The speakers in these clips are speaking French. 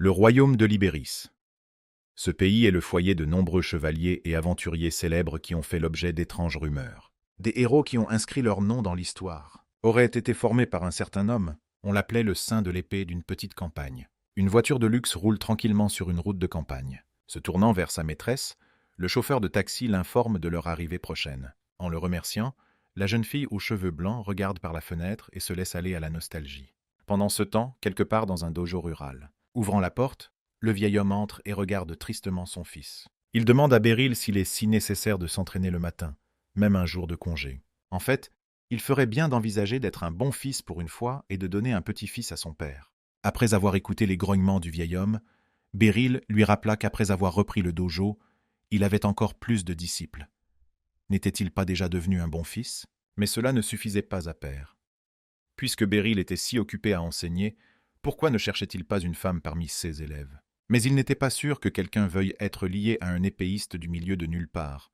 Le royaume de Libéris. Ce pays est le foyer de nombreux chevaliers et aventuriers célèbres qui ont fait l'objet d'étranges rumeurs. Des héros qui ont inscrit leur nom dans l'histoire auraient été formés par un certain homme. On l'appelait le saint de l'épée d'une petite campagne. Une voiture de luxe roule tranquillement sur une route de campagne. Se tournant vers sa maîtresse, le chauffeur de taxi l'informe de leur arrivée prochaine. En le remerciant, la jeune fille aux cheveux blancs regarde par la fenêtre et se laisse aller à la nostalgie. Pendant ce temps, quelque part dans un dojo rural. Ouvrant la porte, le vieil homme entre et regarde tristement son fils. Il demande à Beryl s'il est si nécessaire de s'entraîner le matin, même un jour de congé. En fait, il ferait bien d'envisager d'être un bon fils pour une fois et de donner un petit-fils à son père. Après avoir écouté les grognements du vieil homme, Beryl lui rappela qu'après avoir repris le dojo, il avait encore plus de disciples. N'était-il pas déjà devenu un bon fils? Mais cela ne suffisait pas à père. Puisque Beryl était si occupé à enseigner, pourquoi ne cherchait-il pas une femme parmi ses élèves? Mais il n'était pas sûr que quelqu'un veuille être lié à un épéiste du milieu de nulle part.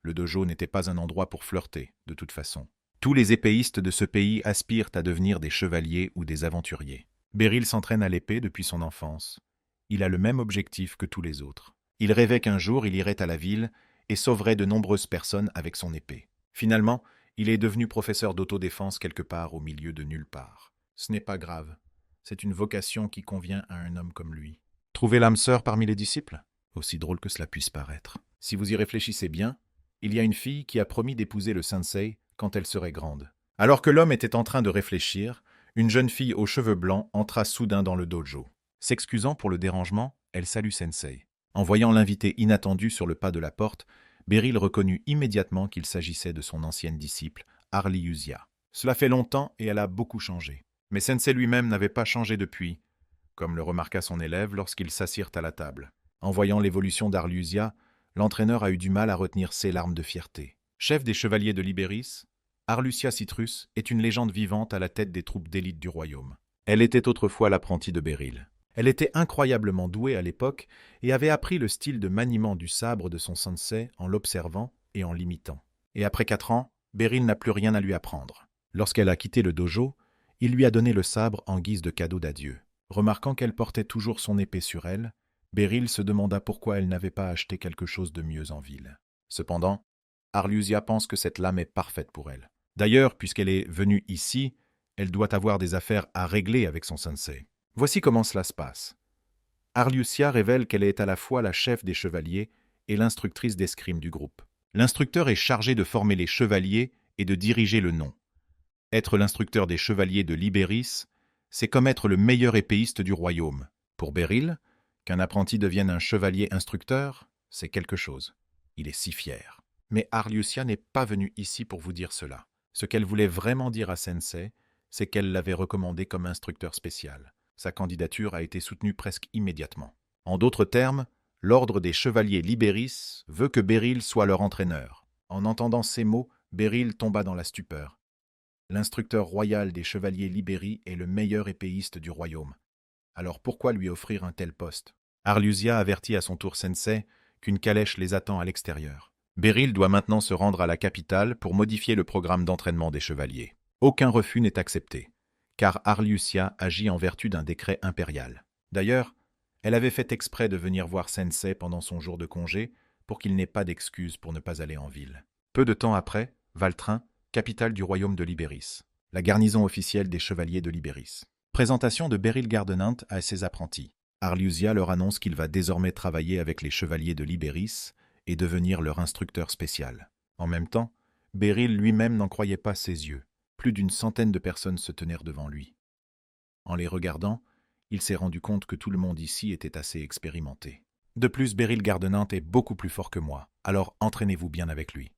Le dojo n'était pas un endroit pour flirter, de toute façon. Tous les épéistes de ce pays aspirent à devenir des chevaliers ou des aventuriers. Beryl s'entraîne à l'épée depuis son enfance. Il a le même objectif que tous les autres. Il rêvait qu'un jour il irait à la ville et sauverait de nombreuses personnes avec son épée. Finalement, il est devenu professeur d'autodéfense quelque part au milieu de nulle part. Ce n'est pas grave. C'est une vocation qui convient à un homme comme lui. Trouver l'âme sœur parmi les disciples? Aussi drôle que cela puisse paraître. Si vous y réfléchissez bien, il y a une fille qui a promis d'épouser le sensei quand elle serait grande. Alors que l'homme était en train de réfléchir, une jeune fille aux cheveux blancs entra soudain dans le dojo. S'excusant pour le dérangement, elle salue Sensei. En voyant l'invité inattendu sur le pas de la porte, Beryl reconnut immédiatement qu'il s'agissait de son ancienne disciple, Arliusia. Cela fait longtemps et elle a beaucoup changé. Mais Sensei lui-même n'avait pas changé depuis, comme le remarqua son élève lorsqu'ils s'assirent à la table. En voyant l'évolution d'Arliusia, l'entraîneur a eu du mal à retenir ses larmes de fierté. Chef des chevaliers de Libéris, Arlucia Citrus est une légende vivante à la tête des troupes d'élite du royaume. Elle était autrefois l'apprentie de Beryl. Elle était incroyablement douée à l'époque et avait appris le style de maniement du sabre de son sensei en l'observant et en l'imitant. Et après 4 ans, Beryl n'a plus rien à lui apprendre. Lorsqu'elle a quitté le dojo, il lui a donné le sabre en guise de cadeau d'adieu. Remarquant qu'elle portait toujours son épée sur elle, Beryl se demanda pourquoi elle n'avait pas acheté quelque chose de mieux en ville. Cependant, Arlusia pense que cette lame est parfaite pour elle. D'ailleurs, puisqu'elle est venue ici, elle doit avoir des affaires à régler avec son sensei. Voici comment cela se passe. Arlucia révèle qu'elle est à la fois la chef des chevaliers et l'instructrice d'escrime du groupe. L'instructeur est chargé de former les chevaliers et de diriger le nom. Être l'instructeur des chevaliers de Libéris, c'est comme être le meilleur épéiste du royaume. Pour Beryl, qu'un apprenti devienne un chevalier instructeur, c'est quelque chose. Il est si fier. Mais Arlucia n'est pas venue ici pour vous dire cela. Ce qu'elle voulait vraiment dire à Sensei, c'est qu'elle l'avait recommandé comme instructeur spécial. Sa candidature a été soutenue presque immédiatement. En d'autres termes, l'ordre des chevaliers Libéris veut que Beryl soit leur entraîneur. En entendant ces mots, Beryl tomba dans la stupeur. L'instructeur royal des chevaliers Libéris est le meilleur épéiste du royaume. Alors pourquoi lui offrir un tel poste? Arlusia avertit à son tour Sensei qu'une calèche les attend à l'extérieur. Beryl doit maintenant se rendre à la capitale pour modifier le programme d'entraînement des chevaliers. Aucun refus n'est accepté, car Arlusia agit en vertu d'un décret impérial. D'ailleurs, elle avait fait exprès de venir voir Sensei pendant son jour de congé pour qu'il n'ait pas d'excuse pour ne pas aller en ville. Peu de temps après, Valtrin, capitale du royaume de Libéris, la garnison officielle des chevaliers de Libéris. Présentation de Beryl Gardeniant à ses apprentis. Arlusia leur annonce qu'il va désormais travailler avec les chevaliers de Libéris et devenir leur instructeur spécial. En même temps, Beryl lui-même n'en croyait pas ses yeux. Plus d'une centaine de personnes se tenaient devant lui. En les regardant, il s'est rendu compte que tout le monde ici était assez expérimenté. De plus, Beryl Gardeniant est beaucoup plus fort que moi, alors entraînez-vous bien avec lui,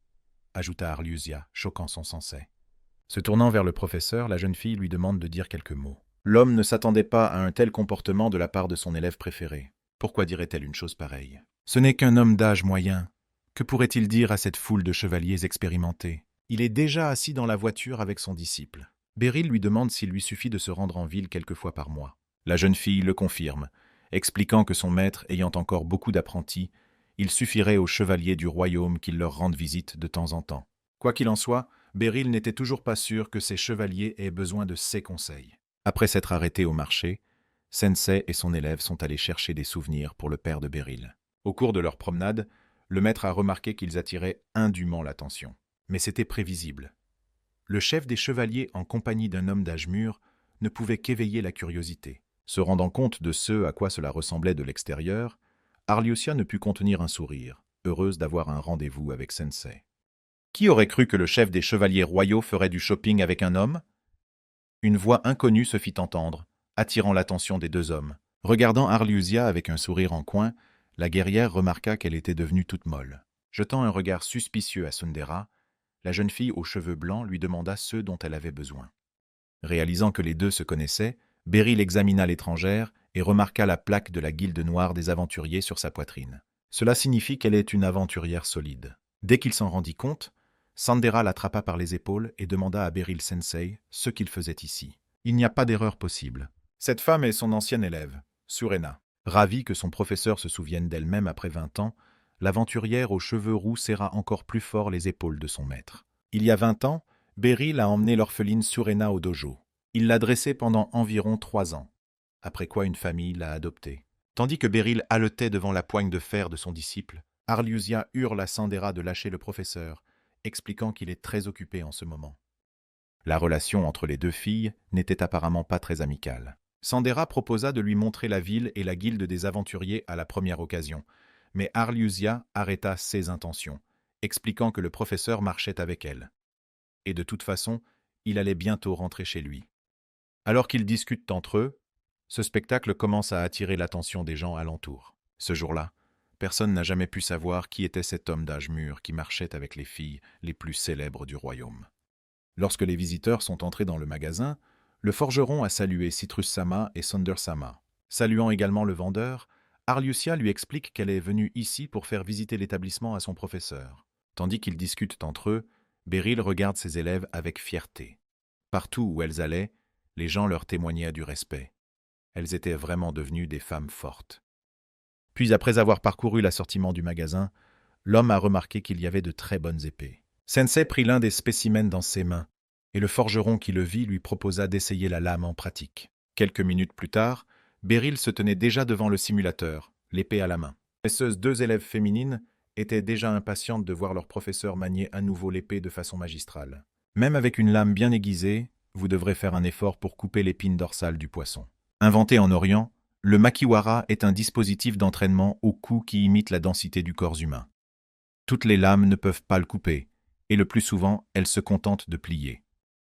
ajouta Arlusia, choquant son sensei. Se tournant vers le professeur, la jeune fille lui demande de dire quelques mots. L'homme ne s'attendait pas à un tel comportement de la part de son élève préféré. Pourquoi dirait-elle une chose pareille? Ce n'est qu'un homme d'âge moyen. Que pourrait-il dire à cette foule de chevaliers expérimentés? Il est déjà assis dans la voiture avec son disciple. Beryl lui demande s'il lui suffit de se rendre en ville quelques fois par mois. La jeune fille le confirme, expliquant que son maître ayant encore beaucoup d'apprentis, il suffirait aux chevaliers du royaume qu'il leur rende visite de temps en temps. Quoi qu'il en soit, Beryl n'était toujours pas sûr que ses chevaliers aient besoin de ses conseils. Après s'être arrêté au marché, Sensei et son élève sont allés chercher des souvenirs pour le père de Beryl. Au cours de leur promenade, le maître a remarqué qu'ils attiraient indûment l'attention. Mais c'était prévisible. Le chef des chevaliers, en compagnie d'un homme d'âge mûr, ne pouvait qu'éveiller la curiosité. Se rendant compte de ce à quoi cela ressemblait de l'extérieur, Arliusia ne put contenir un sourire, heureuse d'avoir un rendez-vous avec Sensei. Qui aurait cru que le chef des chevaliers royaux ferait du shopping avec un homme? Une voix inconnue se fit entendre, attirant l'attention des deux hommes. Regardant Arliusia avec un sourire en coin, la guerrière remarqua qu'elle était devenue toute molle. Jetant un regard suspicieux à Sundera, la jeune fille aux cheveux blancs lui demanda ce dont elle avait besoin. Réalisant que les deux se connaissaient, Beryl examina l'étrangère et remarqua la plaque de la guilde noire des aventuriers sur sa poitrine. Cela signifie qu'elle est une aventurière solide. Dès qu'il s'en rendit compte, Sandera l'attrapa par les épaules et demanda à Beryl Sensei ce qu'il faisait ici. Il n'y a pas d'erreur possible. Cette femme est son ancienne élève, Surena. Ravie que son professeur se souvienne d'elle-même après 20 ans, l'aventurière aux cheveux roux serra encore plus fort les épaules de son maître. Il y a 20 ans, Beryl a emmené l'orpheline Surena au dojo. Il l'a dressée pendant environ 3 ans, après quoi une famille l'a adoptée. Tandis que Beryl haletait devant la poigne de fer de son disciple, Arliusia hurle à Sandera de lâcher le professeur, expliquant qu'il est très occupé en ce moment. La relation entre les deux filles n'était apparemment pas très amicale. Sandera proposa de lui montrer la ville et la guilde des aventuriers à la première occasion, mais Arliusia arrêta ses intentions, expliquant que le professeur marchait avec elle. Et de toute façon, il allait bientôt rentrer chez lui. Alors qu'ils discutent entre eux, ce spectacle commence à attirer l'attention des gens alentour. Ce jour-là, personne n'a jamais pu savoir qui était cet homme d'âge mûr qui marchait avec les filles les plus célèbres du royaume. Lorsque les visiteurs sont entrés dans le magasin, le forgeron a salué Citrus-sama et Sonder-sama. Saluant également le vendeur, Arliusia lui explique qu'elle est venue ici pour faire visiter l'établissement à son professeur. Tandis qu'ils discutent entre eux, Beryl regarde ses élèves avec fierté. Partout où elles allaient, les gens leur témoignaient du respect. Elles étaient vraiment devenues des femmes fortes. Puis, après avoir parcouru l'assortiment du magasin, l'homme a remarqué qu'il y avait de très bonnes épées. Sensei prit l'un des spécimens dans ses mains, et le forgeron qui le vit lui proposa d'essayer la lame en pratique. Quelques minutes plus tard, Beryl se tenait déjà devant le simulateur, l'épée à la main. Ces deux élèves féminines étaient déjà impatientes de voir leur professeur manier à nouveau l'épée de façon magistrale. Même avec une lame bien aiguisée, vous devrez faire un effort pour couper l'épine dorsale du poisson. Inventé en Orient, le makiwara est un dispositif d'entraînement au coup qui imite la densité du corps humain. Toutes les lames ne peuvent pas le couper, et le plus souvent, elles se contentent de plier.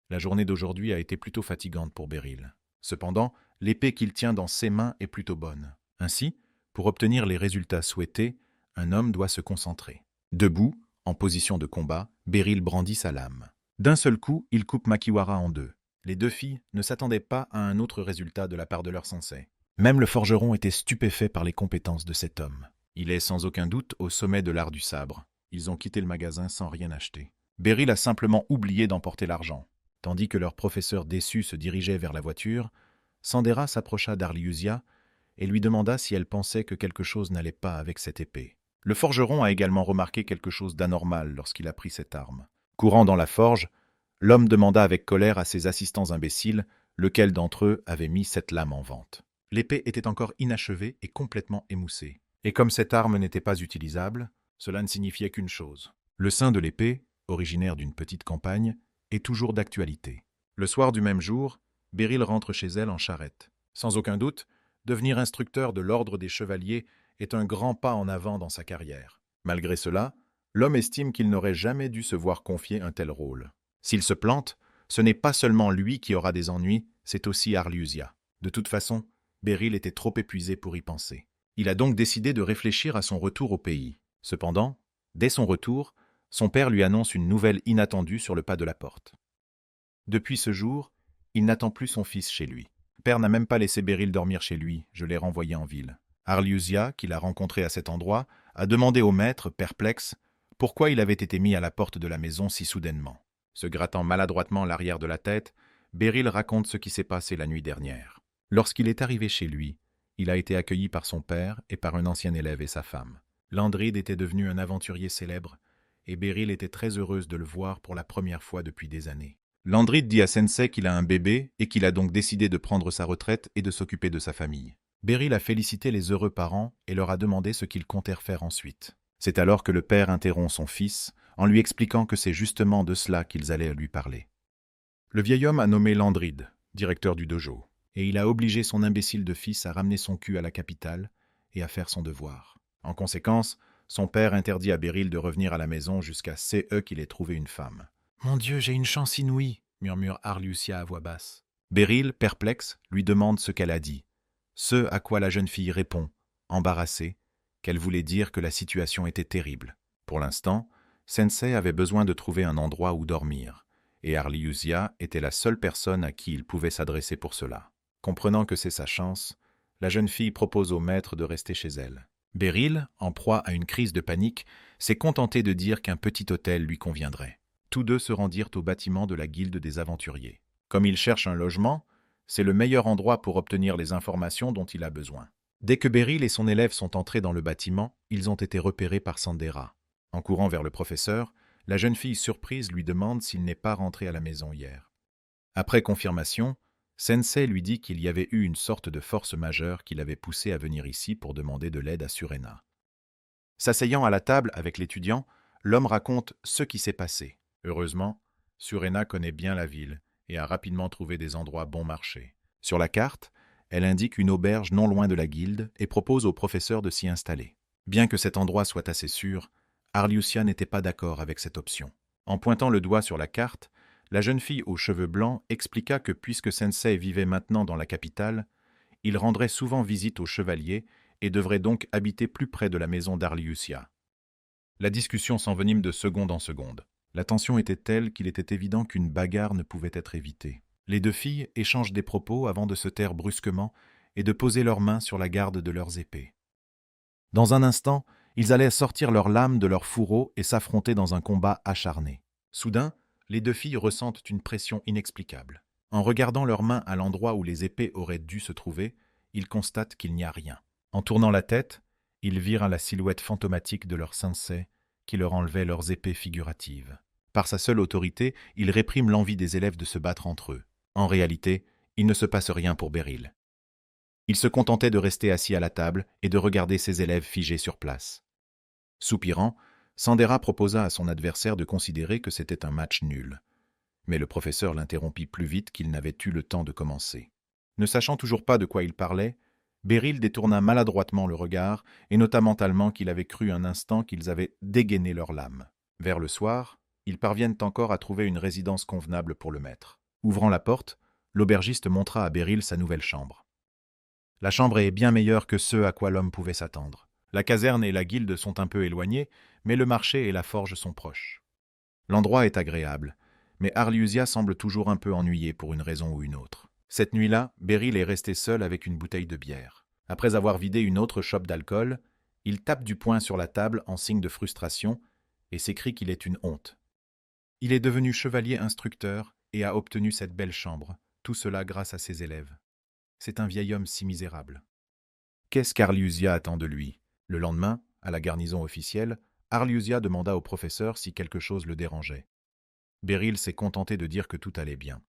La journée d'aujourd'hui a été plutôt fatigante pour Beryl. Cependant, l'épée qu'il tient dans ses mains est plutôt bonne. Ainsi, pour obtenir les résultats souhaités, un homme doit se concentrer. Debout, en position de combat, Beryl brandit sa lame. D'un seul coup, il coupe Makiwara en deux. Les deux filles ne s'attendaient pas à un autre résultat de la part de leur sensei. Même le forgeron était stupéfait par les compétences de cet homme. Il est sans aucun doute au sommet de l'art du sabre. Ils ont quitté le magasin sans rien acheter. Beryl a simplement oublié d'emporter l'argent. Tandis que leur professeur déçu se dirigeait vers la voiture, Sandera s'approcha d'Arliusia et lui demanda si elle pensait que quelque chose n'allait pas avec cette épée. Le forgeron a également remarqué quelque chose d'anormal lorsqu'il a pris cette arme. Courant dans la forge, l'homme demanda avec colère à ses assistants imbéciles lequel d'entre eux avait mis cette lame en vente. L'épée était encore inachevée et complètement émoussée. Et comme cette arme n'était pas utilisable, cela ne signifiait qu'une chose. Le sein de l'épée, originaire d'une petite campagne, est toujours d'actualité. Le soir du même jour, Beryl rentre chez elle en charrette. Sans aucun doute, devenir instructeur de l'ordre des chevaliers est un grand pas en avant dans sa carrière. Malgré cela, l'homme estime qu'il n'aurait jamais dû se voir confier un tel rôle. S'il se plante, ce n'est pas seulement lui qui aura des ennuis, c'est aussi Arliusia. De toute façon, Beryl était trop épuisé pour y penser. Il a donc décidé de réfléchir à son retour au pays. Cependant, dès son retour, son père lui annonce une nouvelle inattendue sur le pas de la porte. Depuis ce jour, il n'attend plus son fils chez lui. Le père n'a même pas laissé Beryl dormir chez lui, je l'ai renvoyé en ville. Arliusia, qui l'a rencontré à cet endroit, a demandé au maître, perplexe, pourquoi il avait été mis à la porte de la maison si soudainement. Se grattant maladroitement l'arrière de la tête, Beryl raconte ce qui s'est passé la nuit dernière. Lorsqu'il est arrivé chez lui, il a été accueilli par son père et par un ancien élève et sa femme. Landride était devenu un aventurier célèbre, et Beryl était très heureuse de le voir pour la première fois depuis des années. Landrid dit à Sensei qu'il a un bébé et qu'il a donc décidé de prendre sa retraite et de s'occuper de sa famille. Beryl a félicité les heureux parents et leur a demandé ce qu'ils comptèrent faire ensuite. C'est alors que le père interrompt son fils en lui expliquant que c'est justement de cela qu'ils allaient lui parler. Le vieil homme a nommé Landrid, directeur du dojo, et il a obligé son imbécile de fils à ramener son cul à la capitale et à faire son devoir. En conséquence, son père interdit à Beryl de revenir à la maison jusqu'à ce qu'il ait trouvé une femme. « Mon Dieu, j'ai une chance inouïe !» murmure Arlucia à voix basse. Beryl, perplexe, lui demande ce qu'elle a dit. Ce à quoi la jeune fille répond, embarrassée, qu'elle voulait dire que la situation était terrible. Pour l'instant, Sensei avait besoin de trouver un endroit où dormir, et Arliusia était la seule personne à qui il pouvait s'adresser pour cela. Comprenant que c'est sa chance, la jeune fille propose au maître de rester chez elle. Beryl, en proie à une crise de panique, s'est contenté de dire qu'un petit hôtel lui conviendrait. Tous deux se rendirent au bâtiment de la Guilde des Aventuriers. Comme il cherche un logement, c'est le meilleur endroit pour obtenir les informations dont il a besoin. Dès que Beryl et son élève sont entrés dans le bâtiment, ils ont été repérés par Sandera. En courant vers le professeur, la jeune fille surprise lui demande s'il n'est pas rentré à la maison hier. Après confirmation, Sensei lui dit qu'il y avait eu une sorte de force majeure qui l'avait poussé à venir ici pour demander de l'aide à Surena. S'asseyant à la table avec l'étudiant, l'homme raconte ce qui s'est passé. Heureusement, Surena connaît bien la ville et a rapidement trouvé des endroits bon marché. Sur la carte, elle indique une auberge non loin de la guilde et propose au professeur de s'y installer. Bien que cet endroit soit assez sûr, Arliucia n'était pas d'accord avec cette option. En pointant le doigt sur la carte, la jeune fille aux cheveux blancs expliqua que puisque Sensei vivait maintenant dans la capitale, il rendrait souvent visite aux chevaliers et devrait donc habiter plus près de la maison d'Arliucia. La discussion s'envenime de seconde en seconde. La tension était telle qu'il était évident qu'une bagarre ne pouvait être évitée. Les deux filles échangent des propos avant de se taire brusquement et de poser leurs mains sur la garde de leurs épées. Dans un instant, ils allaient sortir leurs lames de leurs fourreaux et s'affronter dans un combat acharné. Soudain, les deux filles ressentent une pression inexplicable. En regardant leurs mains à l'endroit où les épées auraient dû se trouver, ils constatent qu'il n'y a rien. En tournant la tête, ils virent à la silhouette fantomatique de leur sensei qui leur enlevait leurs épées figuratives. Par sa seule autorité, il réprime l'envie des élèves de se battre entre eux. En réalité, il ne se passe rien pour Beryl. Il se contentait de rester assis à la table et de regarder ses élèves figés sur place. Soupirant, Sandera proposa à son adversaire de considérer que c'était un match nul. Mais le professeur l'interrompit plus vite qu'il n'avait eu le temps de commencer. Ne sachant toujours pas de quoi il parlait, Beryl détourna maladroitement le regard et nota mentalement qu'il avait cru un instant qu'ils avaient dégainé leurs lames. Vers le soir, ils parviennent encore à trouver une résidence convenable pour le maître. Ouvrant la porte, l'aubergiste montra à Beryl sa nouvelle chambre. La chambre est bien meilleure que ce à quoi l'homme pouvait s'attendre. La caserne et la guilde sont un peu éloignées, mais le marché et la forge sont proches. L'endroit est agréable, mais Arliusia semble toujours un peu ennuyée pour une raison ou une autre. Cette nuit-là, Beryl est resté seul avec une bouteille de bière. Après avoir vidé une autre chope d'alcool, il tape du poing sur la table en signe de frustration et s'écrie qu'il est une honte. Il est devenu chevalier instructeur et a obtenu cette belle chambre, tout cela grâce à ses élèves. C'est un vieil homme si misérable. Qu'est-ce qu'Arliusia attend de lui? Le lendemain, à la garnison officielle, Arliusia demanda au professeur si quelque chose le dérangeait. Beryl s'est contenté de dire que tout allait bien.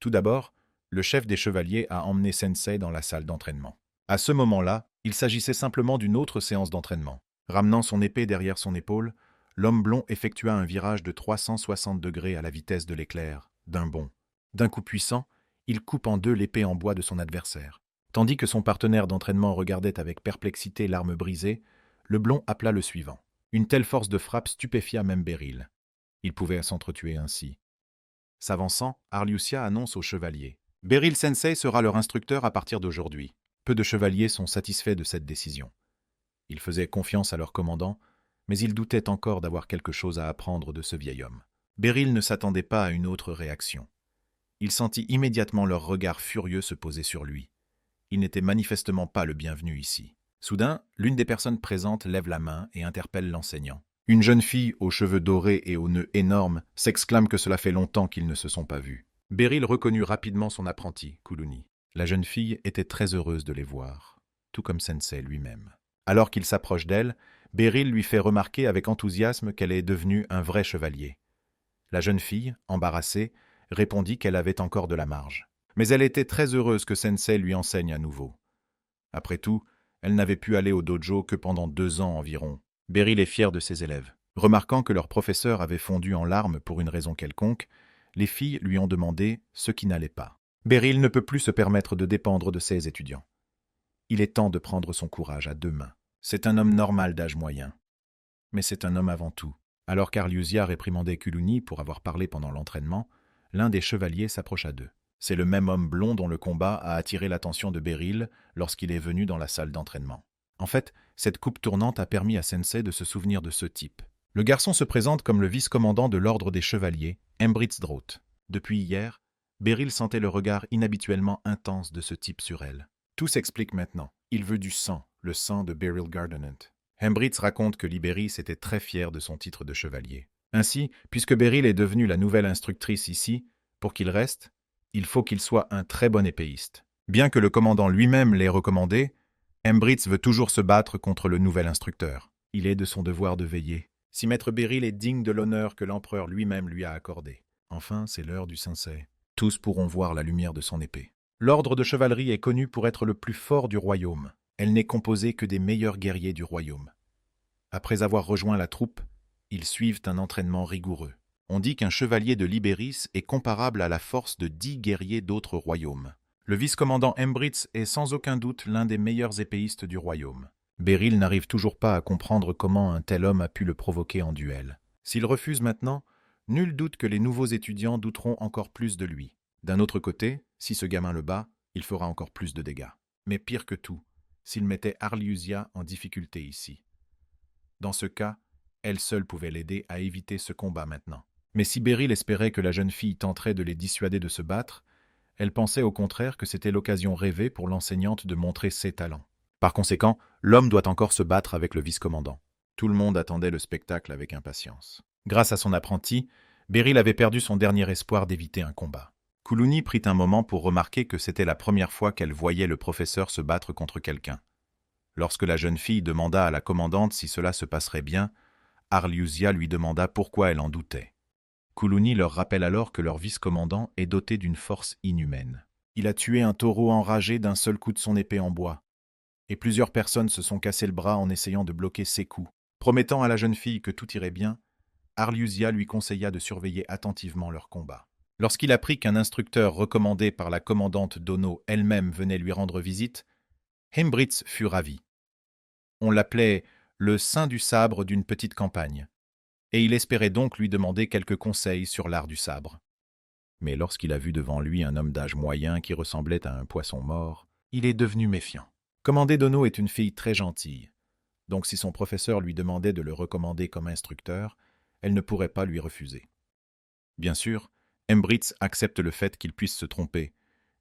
Tout d'abord, le chef des chevaliers a emmené Sensei dans la salle d'entraînement. À ce moment-là, il s'agissait simplement d'une autre séance d'entraînement. Ramenant son épée derrière son épaule, l'homme blond effectua un virage de 360 degrés à la vitesse de l'éclair, d'un bond. D'un coup puissant, il coupe en deux l'épée en bois de son adversaire. Tandis que son partenaire d'entraînement regardait avec perplexité l'arme brisée, le blond appela le suivant. Une telle force de frappe stupéfia même Beryl. Il pouvait s'entretuer ainsi. S'avançant, Arliucia annonce aux chevaliers. Beryl Sensei sera leur instructeur à partir d'aujourd'hui. Peu de chevaliers sont satisfaits de cette décision. Ils faisaient confiance à leur commandant, mais ils doutaient encore d'avoir quelque chose à apprendre de ce vieil homme. Beryl ne s'attendait pas à une autre réaction. Il sentit immédiatement leur regard furieux se poser sur lui. Il n'était manifestement pas le bienvenu ici. Soudain, l'une des personnes présentes lève la main et interpelle l'enseignant. Une jeune fille aux cheveux dorés et aux nœuds énormes s'exclame que cela fait longtemps qu'ils ne se sont pas vus. Beryl reconnut rapidement son apprenti, Kuluni. La jeune fille était très heureuse de les voir, tout comme Sensei lui-même. Alors qu'il s'approche d'elle, Beryl lui fait remarquer avec enthousiasme qu'elle est devenue un vrai chevalier. La jeune fille, embarrassée, répondit qu'elle avait encore de la marge. Mais elle était très heureuse que Sensei lui enseigne à nouveau. Après tout, elle n'avait pu aller au dojo que pendant 2 ans environ. Beryl est fière de ses élèves. Remarquant que leur professeur avait fondu en larmes pour une raison quelconque, les filles lui ont demandé ce qui n'allait pas. Beryl ne peut plus se permettre de dépendre de ses étudiants. Il est temps de prendre son courage à 2 mains. C'est un homme normal d'âge moyen. Mais c'est un homme avant tout. Alors qu'Arliusia réprimandait Kuluni pour avoir parlé pendant l'entraînement, l'un des chevaliers s'approcha d'eux. C'est le même homme blond dont le combat a attiré l'attention de Beryl lorsqu'il est venu dans la salle d'entraînement. En fait, cette coupe tournante a permis à Sensei de se souvenir de ce type. Le garçon se présente comme le vice-commandant de l'ordre des chevaliers, Embritz Droth. Depuis hier, Beryl sentait le regard inhabituellement intense de ce type sur elle. Tout s'explique maintenant. Il veut du sang, le sang de Beryl Gardinant. Embritz raconte que Libéris était très fier de son titre de chevalier. Ainsi, puisque Beryl est devenue la nouvelle instructrice ici, pour qu'il reste, il faut qu'il soit un très bon épéiste. Bien que le commandant lui-même l'ait recommandé, Embritz veut toujours se battre contre le nouvel instructeur. Il est de son devoir de veiller. Si Maître Beryl est digne de l'honneur que l'empereur lui-même lui a accordé. Enfin, c'est l'heure du Sensei. Tous pourront voir la lumière de son épée. L'ordre de chevalerie est connu pour être le plus fort du royaume. Elle n'est composée que des meilleurs guerriers du royaume. Après avoir rejoint la troupe, ils suivent un entraînement rigoureux. On dit qu'un chevalier de Libéris est comparable à la force de 10 guerriers d'autres royaumes. Le vice-commandant Embritz est sans aucun doute l'un des meilleurs épéistes du royaume. Beryl n'arrive toujours pas à comprendre comment un tel homme a pu le provoquer en duel. S'il refuse maintenant, nul doute que les nouveaux étudiants douteront encore plus de lui. D'un autre côté, si ce gamin le bat, il fera encore plus de dégâts. Mais pire que tout, s'il mettait Arliusia en difficulté ici. Dans ce cas, elle seule pouvait l'aider à éviter ce combat maintenant. Mais si Beryl espérait que la jeune fille tenterait de les dissuader de se battre, elle pensait au contraire que c'était l'occasion rêvée pour l'enseignante de montrer ses talents. Par conséquent, l'homme doit encore se battre avec le vice-commandant. Tout le monde attendait le spectacle avec impatience. Grâce à son apprenti, Beryl avait perdu son dernier espoir d'éviter un combat. Kuluni prit un moment pour remarquer que c'était la première fois qu'elle voyait le professeur se battre contre quelqu'un. Lorsque la jeune fille demanda à la commandante si cela se passerait bien, Arliusia lui demanda pourquoi elle en doutait. Kuluni leur rappelle alors que leur vice-commandant est doté d'une force inhumaine. Il a tué un taureau enragé d'un seul coup de son épée en bois. Et plusieurs personnes se sont cassé le bras en essayant de bloquer ses coups. Promettant à la jeune fille que tout irait bien, Arliusia lui conseilla de surveiller attentivement leur combat. Lorsqu'il apprit qu'un instructeur recommandé par la commandante Dono elle-même venait lui rendre visite, Embritz fut ravi. On l'appelait le saint du sabre d'une petite campagne, et il espérait donc lui demander quelques conseils sur l'art du sabre. Mais lorsqu'il a vu devant lui un homme d'âge moyen qui ressemblait à un poisson mort, il est devenu méfiant. Commandé Dono est une fille très gentille, donc si son professeur lui demandait de le recommander comme instructeur, elle ne pourrait pas lui refuser. Bien sûr, Embritz accepte le fait qu'il puisse se tromper,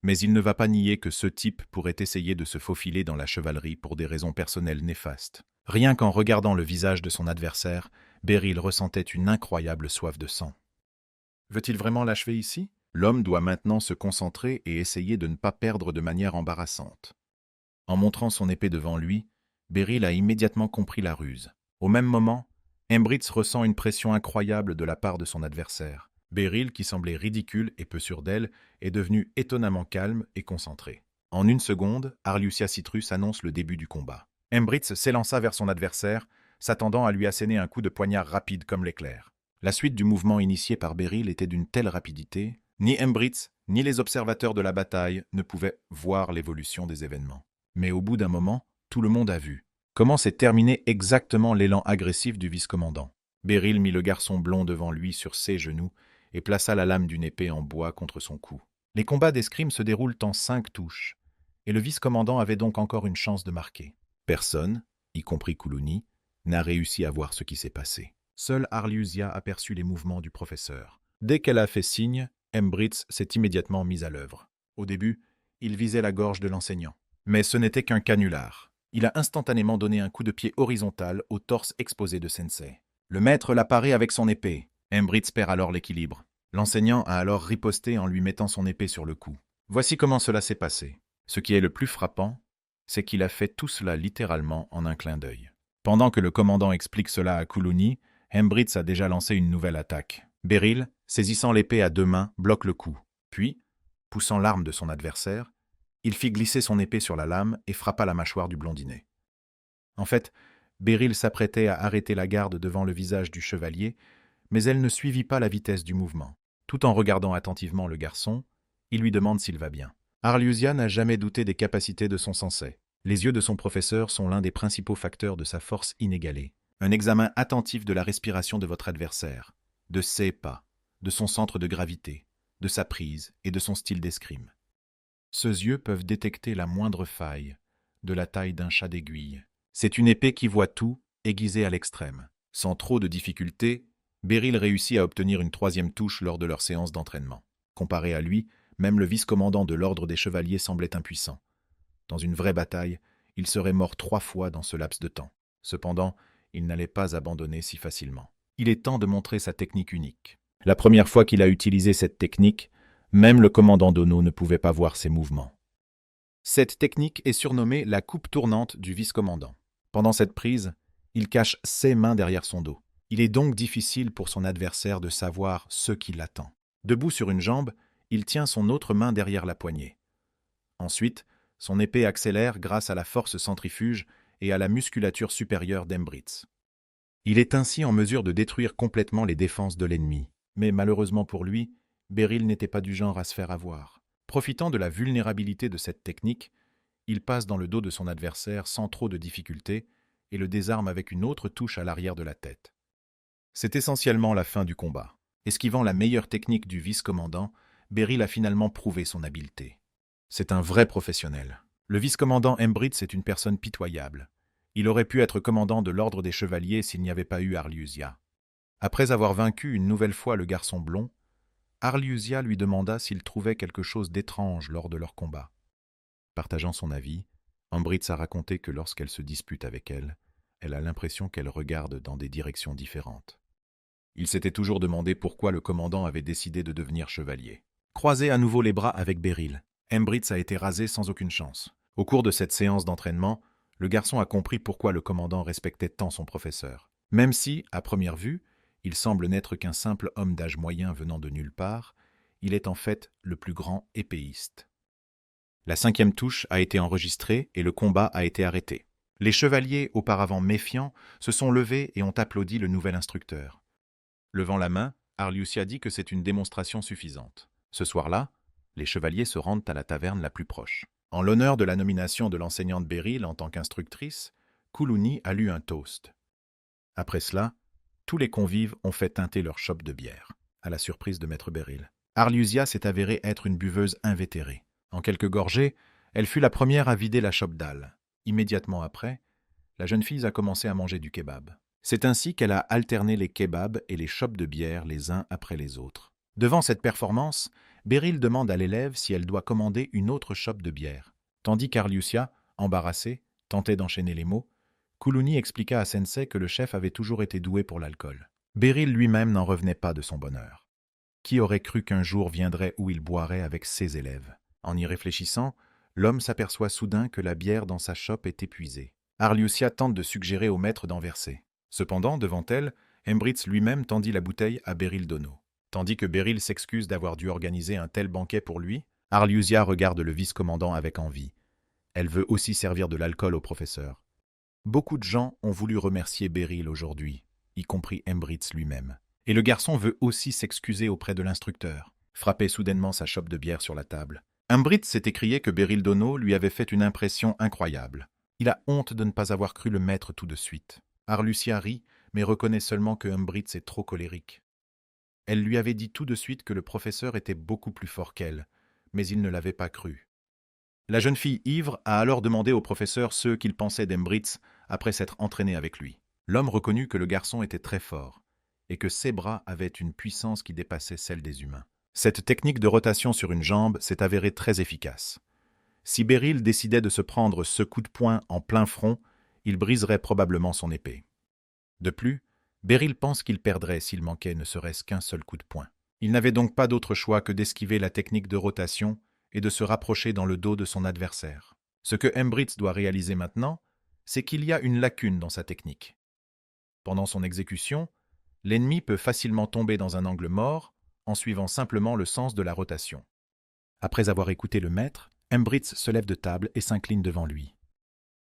mais il ne va pas nier que ce type pourrait essayer de se faufiler dans la chevalerie pour des raisons personnelles néfastes. Rien qu'en regardant le visage de son adversaire, Beryl ressentait une incroyable soif de sang. Veut-il vraiment l'achever ici? L'homme doit maintenant se concentrer et essayer de ne pas perdre de manière embarrassante. En montrant son épée devant lui, Beryl a immédiatement compris la ruse. Au même moment, Embritz ressent une pression incroyable de la part de son adversaire. Beryl, qui semblait ridicule et peu sûre d'elle, est devenu étonnamment calme et concentré. En 1 seconde, Arliusia Citrus annonce le début du combat. Embritz s'élança vers son adversaire, s'attendant à lui asséner un coup de poignard rapide comme l'éclair. La suite du mouvement initié par Beryl était d'une telle rapidité, ni Embritz, ni les observateurs de la bataille ne pouvaient voir l'évolution des événements. Mais au bout d'un moment, tout le monde a vu comment s'est terminé exactement l'élan agressif du vice-commandant. Beryl mit le garçon blond devant lui sur ses genoux et plaça la lame d'une épée en bois contre son cou. Les combats d'escrime se déroulent en 5 touches, et le vice-commandant avait donc encore une chance de marquer. Personne, y compris Kuluni, n'a réussi à voir ce qui s'est passé. Seule Arliusia aperçut les mouvements du professeur. Dès qu'elle a fait signe, Embritz s'est immédiatement mis à l'œuvre. Au début, il visait la gorge de l'enseignant. Mais ce n'était qu'un canular. Il a instantanément donné un coup de pied horizontal au torse exposé de Sensei. Le maître l'a paré avec son épée. Embritz perd alors l'équilibre. L'enseignant a alors riposté en lui mettant son épée sur le cou. Voici comment cela s'est passé. Ce qui est le plus frappant, c'est qu'il a fait tout cela littéralement en un clin d'œil. Pendant que le commandant explique cela à Kuluni, Embritz a déjà lancé une nouvelle attaque. Beryl, saisissant l'épée à deux mains, bloque le coup. Puis, poussant l'arme de son adversaire, il fit glisser son épée sur la lame et frappa la mâchoire du blondinet. En fait, Beryl s'apprêtait à arrêter la garde devant le visage du chevalier, mais elle ne suivit pas la vitesse du mouvement. Tout en regardant attentivement le garçon, il lui demande s'il va bien. Arlusia n'a jamais douté des capacités de son sensei. Les yeux de son professeur sont l'un des principaux facteurs de sa force inégalée. Un examen attentif de la respiration de votre adversaire, de ses pas, de son centre de gravité, de sa prise et de son style d'escrime. Ses yeux peuvent détecter la moindre faille, de la taille d'un chat d'aiguille. C'est une épée qui voit tout, aiguisée à l'extrême. Sans trop de difficultés, Beryl réussit à obtenir une troisième touche lors de leur séance d'entraînement. Comparé à lui, même le vice-commandant de l'Ordre des Chevaliers semblait impuissant. Dans une vraie bataille, il serait mort 3 fois dans ce laps de temps. Cependant, il n'allait pas abandonner si facilement. Il est temps de montrer sa technique unique. La première fois qu'il a utilisé cette technique, même le commandant Dono ne pouvait pas voir ses mouvements. Cette technique est surnommée la coupe tournante du vice-commandant. Pendant cette prise, il cache ses mains derrière son dos. Il est donc difficile pour son adversaire de savoir ce qui l'attend. Debout sur une jambe, il tient son autre main derrière la poignée. Ensuite, son épée accélère grâce à la force centrifuge et à la musculature supérieure d'Embritz. Il est ainsi en mesure de détruire complètement les défenses de l'ennemi. Mais malheureusement pour lui, Beryl n'était pas du genre à se faire avoir. Profitant de la vulnérabilité de cette technique, il passe dans le dos de son adversaire sans trop de difficulté et le désarme avec une autre touche à l'arrière de la tête. C'est essentiellement la fin du combat. Esquivant la meilleure technique du vice-commandant, Beryl a finalement prouvé son habileté. C'est un vrai professionnel. Le vice-commandant Embritz est une personne pitoyable. Il aurait pu être commandant de l'Ordre des Chevaliers s'il n'y avait pas eu Arlusia. Après avoir vaincu une nouvelle fois le garçon blond, Arlusia lui demanda s'il trouvait quelque chose d'étrange lors de leur combat. Partageant son avis, Embritz a raconté que lorsqu'elle se dispute avec elle, elle a l'impression qu'elle regarde dans des directions différentes. Il s'était toujours demandé pourquoi le commandant avait décidé de devenir chevalier. Croisé à nouveau les bras avec Beryl, Embritz a été rasé sans aucune chance. Au cours de cette séance d'entraînement, le garçon a compris pourquoi le commandant respectait tant son professeur. Même si, à première vue, il semble n'être qu'un simple homme d'âge moyen venant de nulle part, il est en fait le plus grand épéiste. La 5e touche a été enregistrée et le combat a été arrêté. Les chevaliers, auparavant méfiants, se sont levés et ont applaudi le nouvel instructeur. Levant la main, Arlusia dit que c'est une démonstration suffisante. Ce soir-là, les chevaliers se rendent à la taverne la plus proche. En l'honneur de la nomination de l'enseignante Beryl en tant qu'instructrice, Kuluni a lu un toast. Après cela, tous les convives ont fait teinter leur chope de bière, à la surprise de maître Beryl. Arlusia s'est avérée être une buveuse invétérée. En quelques gorgées, elle fut la première à vider la chope d'âle. Immédiatement après, la jeune fille a commencé à manger du kebab. C'est ainsi qu'elle a alterné les kebabs et les chopes de bière les uns après les autres. Devant cette performance, Beryl demande à l'élève si elle doit commander une autre chope de bière. Tandis qu'Arlusia, embarrassée, tentait d'enchaîner les mots, Kuluni expliqua à Sensei que le chef avait toujours été doué pour l'alcool. Beryl lui-même n'en revenait pas de son bonheur. Qui aurait cru qu'un jour viendrait où il boirait avec ses élèves? En y réfléchissant, l'homme s'aperçoit soudain que la bière dans sa chope est épuisée. Arlusia tente de suggérer au maître d'en verser. Cependant, devant elle, Embritz lui-même tendit la bouteille à Beryl Dono. Tandis que Beryl s'excuse d'avoir dû organiser un tel banquet pour lui, Arlusia regarde le vice-commandant avec envie. Elle veut aussi servir de l'alcool au professeur. Beaucoup de gens ont voulu remercier Beryl aujourd'hui, y compris Embritz lui-même. Et le garçon veut aussi s'excuser auprès de l'instructeur, frapper soudainement sa chope de bière sur la table. Embritz s'est écrié que Beryl Dono lui avait fait une impression incroyable. Il a honte de ne pas avoir cru le maître tout de suite. Arlusia rit, mais reconnaît seulement que Embritz est trop colérique. Elle lui avait dit tout de suite que le professeur était beaucoup plus fort qu'elle, mais il ne l'avait pas cru. La jeune fille ivre a alors demandé au professeur ce qu'il pensait d'Embritz après s'être entraîné avec lui. L'homme reconnut que le garçon était très fort, et que ses bras avaient une puissance qui dépassait celle des humains. Cette technique de rotation sur une jambe s'est avérée très efficace. Si Beryl décidait de se prendre ce coup de poing en plein front, il briserait probablement son épée. De plus, Beryl pense qu'il perdrait s'il manquait ne serait-ce qu'un seul coup de poing. Il n'avait donc pas d'autre choix que d'esquiver la technique de rotation et de se rapprocher dans le dos de son adversaire. Ce que Embritz doit réaliser maintenant, c'est qu'il y a une lacune dans sa technique. Pendant son exécution, L'ennemi peut facilement tomber dans un angle mort en suivant simplement le sens de la rotation. Après avoir écouté le maître, Embritz se lève de table et s'incline devant lui.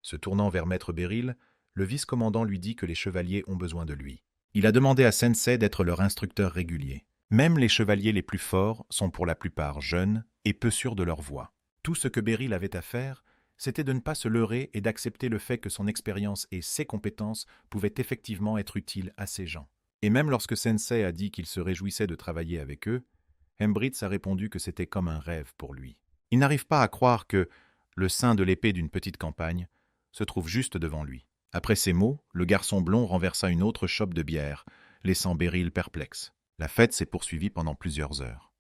Se tournant vers Maître Beryl, le vice-commandant lui dit que les chevaliers ont besoin de lui. Il a demandé à Sensei d'être leur instructeur régulier. Même les chevaliers les plus forts sont pour la plupart jeunes et peu sûrs de leur voix. Tout ce que Beryl avait à faire, c'était de ne pas se leurrer et d'accepter le fait que son expérience et ses compétences pouvaient effectivement être utiles à ces gens. Et même lorsque Sensei a dit qu'il se réjouissait de travailler avec eux, Embritz a répondu que c'était comme un rêve pour lui. Il n'arrive pas à croire que le sein de l'épée d'une petite campagne se trouve juste devant lui. Après ces mots, le garçon blond renversa une autre chope de bière, laissant Beryl perplexe. La fête s'est poursuivie pendant plusieurs heures.